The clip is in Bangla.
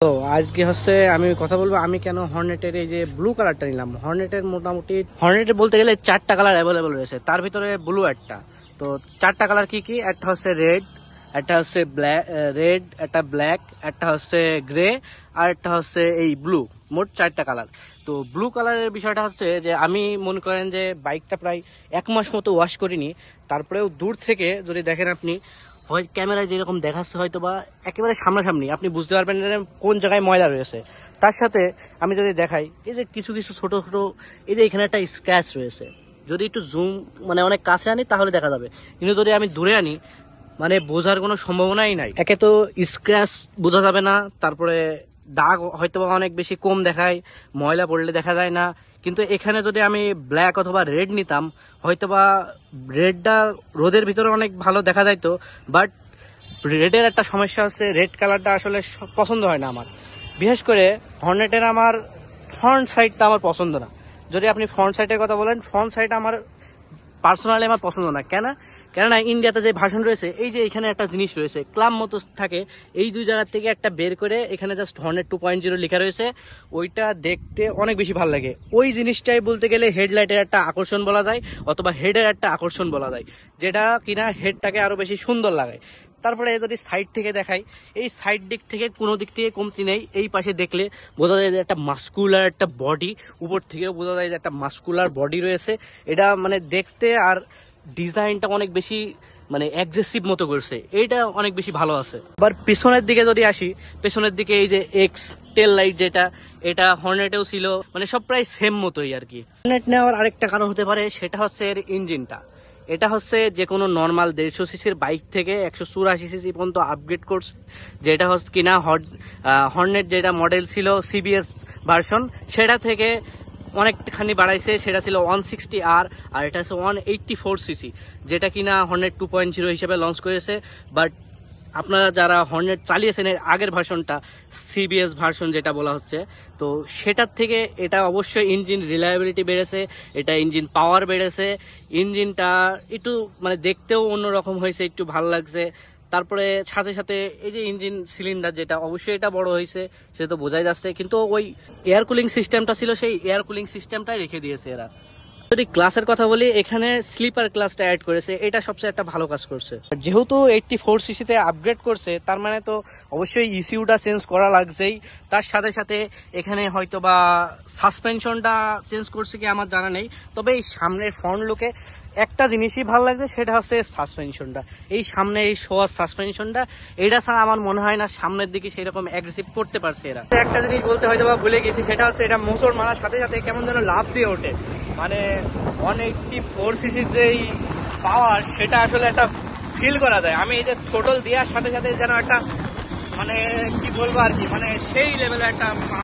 তো আজকে হচ্ছে আমি কথা বলবো আমি কেন হর্নেটের এই যে ব্লু কালারটা নিলাম। হর্নেটের মোটামুটি হর্নেটের বলতে গেলে 4টা কালার অ্যাভেলেবল রয়েছে, তার ভিতরে ব্লু একটা। তো 4টা কালার কি কি? একটা হচ্ছে রেড, একটা হচ্ছে রেড, একটা ব্ল্যাক, একটা হচ্ছে গ্রে, আর একটা হচ্ছে এই ব্লু। মোট 4টা কালার। তো ব্লু কালারের বিষয়টা হচ্ছে যে আমি মনে করেন যে বাইকটা প্রায় 1 মাস মতো ওয়াশ করিনি, তারপরেও দূর থেকে যদি দেখেন আপনি, হয় ক্যামেরায় যেরকম দেখাচ্ছে হয়তো বা একেবারে সামনাসামনি আপনি বুঝতে পারবেন যে কোন জায়গায় ময়লা রয়েছে। তার সাথে আমি যদি দেখাই, এই যে কিছু কিছু ছোট ছোট, এই যে এখানে একটা স্ক্র্যাচ রয়েছে, যদি একটু জুম মানে অনেক কাছে আনি তাহলে দেখা যাবে, কিন্তু যদি আমি দূরে আনি মানে বোঝার কোনো সম্ভাবনাই নাই। একে তো স্ক্র্যাচ বোঝা যাবে না, তারপরে দাগ হয়তো বা অনেক বেশি কম দেখায়, ময়লা পড়লে দেখা যায় না। কিন্তু এখানে যদি আমি ব্ল্যাক অথবা রেড নিতাম, হয়তোবা রেডটা রোদের ভিতরে অনেক ভালো দেখা যাইতো, বাট রেডের একটা সমস্যা হচ্ছে রেড কালারটা আসলে পছন্দ হয় না আমার। বিশেষ করে হর্নেটের আমার ফ্রন্ট সাইডটা আমার পছন্দ না। যদি আপনি ফ্রন্ট সাইডের কথা বলেন, ফ্রন্ট সাইড আমার পার্সোনালি আমার পছন্দ না। কেননা ইন্ডিয়াতে যে ভার্সন রয়েছে, এই যে এখানে একটা জিনিস রয়েছে ক্লাম মতো থাকে, এই দুই জায়গার থেকে একটা বের করে এখানে জাস্ট হর্নেট 2.0 লেখা রয়েছে, ওইটা দেখতে অনেক বেশি ভালো লাগে। ওই জিনিসটাই বলতে গেলে হেডলাইটের একটা আকর্ষণ বলা যায়, অথবা হেডের একটা আকর্ষণ বলা যায়, যেটা কিনা হেডটাকে আরো বেশি সুন্দর লাগায়। তারপরে যদি সাইড থেকে দেখাই, এই সাইড দিক থেকে কোনো দিক থেকে কমতি নেই। এই পাশে দেখলে বোঝা যায় যে একটা মাস্কুলার একটা বডি, উপর থেকেও বোঝা যায় যে একটা মাস্কুলার বডি রয়েছে। এটা মানে দেখতে আর ডিজাইনটা অনেক বেশি মানে অ্যাগ্রেসিভ মতো করছে, এইটা অনেক বেশি ভালো আছে। আবার পেছনের দিকে যদি আসি, পেছনের দিকে এই যে এক্স টেল লাইট যেটা, এটা হর্নেটেও ছিল, মানে সব প্রায় সেম মতোই আর কি। হর্নেট নেওয়ার আরেকটা কারণ হতে পারে, সেটা হচ্ছে এর ইঞ্জিনটা। এটা হচ্ছে যে কোনো নর্মাল 150 সিসির বাইক থেকে 184 সিসি পর্যন্ত আপগ্রেড করছে, যেটা হচ্ছে কিনা হর্নেট যেটা মডেল ছিল সিবিএস ভার্সন, সেটা থেকে অনেকখানি বাড়াইছে। সেটা ছিল 160R, আর এটা হচ্ছে 184 সিসি, যেটা কিনা হর্নেট 2.0 হিসেবে লঞ্চ করেছে। বাট আপনারা যারা হর্নেট চালিয়েছেন এর আগের ভার্সনটা, সিবিএস ভার্সন যেটা বলা হচ্ছে, তো সেটার থেকে এটা অবশ্যই ইঞ্জিন রিলায়েবিলিটি বেড়েছে, এটা ইঞ্জিন পাওয়ার বেড়েছে, ইঞ্জিনটা একটু মানে দেখতেও অন্যরকম হয়েছে, একটু ভালো লাগছে। তারপরে সাথে সাথে এই যে ইঞ্জিন সিলিন্ডার যেটা, অবশ্যই এটা বড় হয়েছে, সেটা তো বোঝাই যাচ্ছে, কিন্তু ওই এয়ার কুলিং সিস্টেমটা ছিল, সেই এয়ার কুলিং সিস্টেমটাই রেখে দিয়েছে এরা। যদি ক্লাসের কথা বলি, এখানে স্লিপার ক্লাসটা অ্যাড করেছে, এটা সবচেয়ে একটা ভালো কাজ করছে। যেহেতু 84 সিসিতে আপগ্রেড করছে, তার মানে তো অবশ্যই ইসিউটা চেঞ্জ করা লাগছেই। তার সাথে সাথে এখানে হয়তো বা সাসপেনশনটা চেঞ্জ করছে কি আমার জানা নেই, তবে এই সামনের ফ্রন্ট লুকে একটা জিনিসই ভালো লাগছে, সেটা হচ্ছে সাসপেনশনটা। এই সামনে এই শোয়ার সাসপেনশনটা, এটা ছাড়া আমার মনে হয় না সামনের দিকে সেরকম অ্যাগ্রেসিভ করতে পারছে এরা। একটা জিনিস বলতে হয়তো বা ভুলে গেছি, সেটা হচ্ছে এটা মোচড় মারার সাথে সাথে কেমন যেন লাফ দিয়ে ওঠে, মানে 184 সিসির যেই পাওয়ার, সেটা আসলে একটা ফিল করা যায়। আমি এই যে টোটাল দেওয়ার সাথে সাথে যেন একটা মানে কি বলবো আর কি, মানে সেই লেভেলে একটা